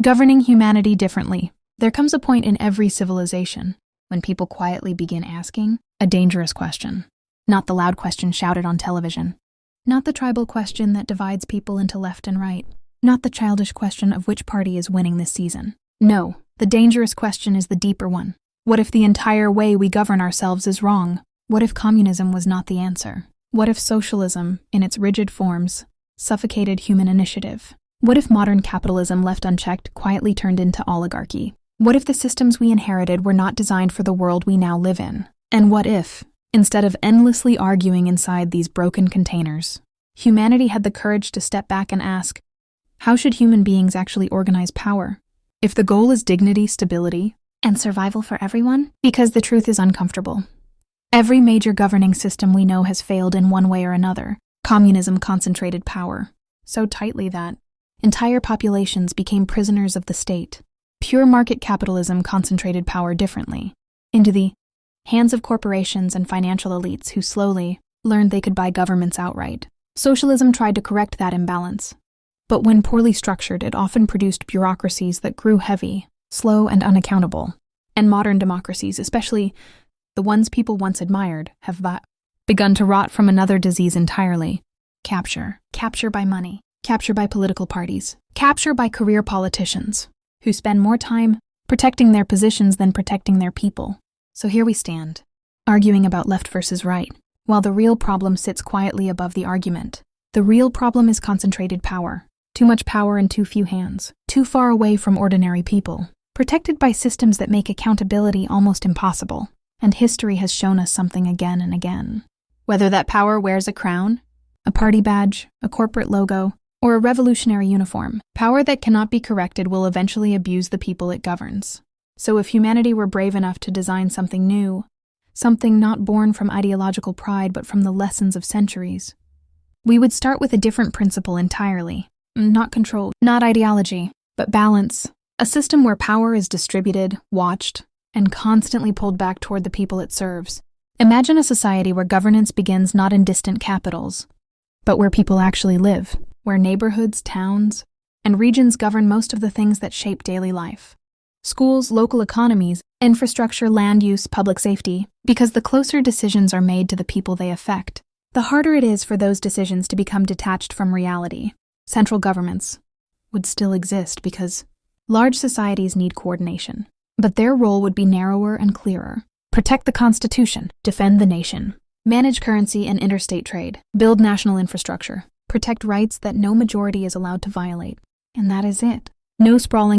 Governing humanity differently. There comes a point in every civilization when people quietly begin asking a dangerous question. Not the loud question shouted on television. Not the tribal question that divides people into left and right. Not the childish question of which party is winning this season. No, the dangerous question is the deeper one. What if the entire way we govern ourselves is wrong? What if communism was not the answer? What if socialism, in its rigid forms, suffocated human initiative? What if modern capitalism left unchecked quietly turned into oligarchy? What if the systems we inherited were not designed for the world we now live in? And what if, instead of endlessly arguing inside these broken containers, humanity had the courage to step back and ask, how should human beings actually organize power? If the goal is dignity, stability, and survival for everyone? Because the truth is uncomfortable. Every major governing system we know has failed in one way or another. Communism concentrated power so tightly that entire populations became prisoners of the state. Pure market capitalism concentrated power differently, into the hands of corporations and financial elites who slowly learned they could buy governments outright. Socialism tried to correct that imbalance, but when poorly structured, it often produced bureaucracies that grew heavy, slow, and unaccountable. And modern democracies, especially the ones people once admired, have begun to rot from another disease entirely. Capture. Capture by money. Capture by political parties. Capture by career politicians, who spend more time protecting their positions than protecting their people. So here we stand, arguing about left versus right, while the real problem sits quietly above the argument. The real problem is concentrated power. Too much power in too few hands, too far away from ordinary people, protected by systems that make accountability almost impossible. And history has shown us something again and again. Whether that power wears a crown, a party badge, a corporate logo, or a revolutionary uniform, power that cannot be corrected will eventually abuse the people it governs. So if humanity were brave enough to design something new, something not born from ideological pride but from the lessons of centuries, we would start with a different principle entirely. Not control, not ideology, but balance. A system where power is distributed, watched, and constantly pulled back toward the people it serves. Imagine a society where governance begins not in distant capitals, but where people actually live, where neighborhoods, towns, and regions govern most of the things that shape daily life. Schools, local economies, infrastructure, land use, public safety, because the closer decisions are made to the people they affect, the harder it is for those decisions to become detached from reality. Central governments would still exist because large societies need coordination, but their role would be narrower and clearer. Protect the Constitution, defend the nation, manage currency and interstate trade, build national infrastructure, protect rights that no majority is allowed to violate. And that is it. No sprawling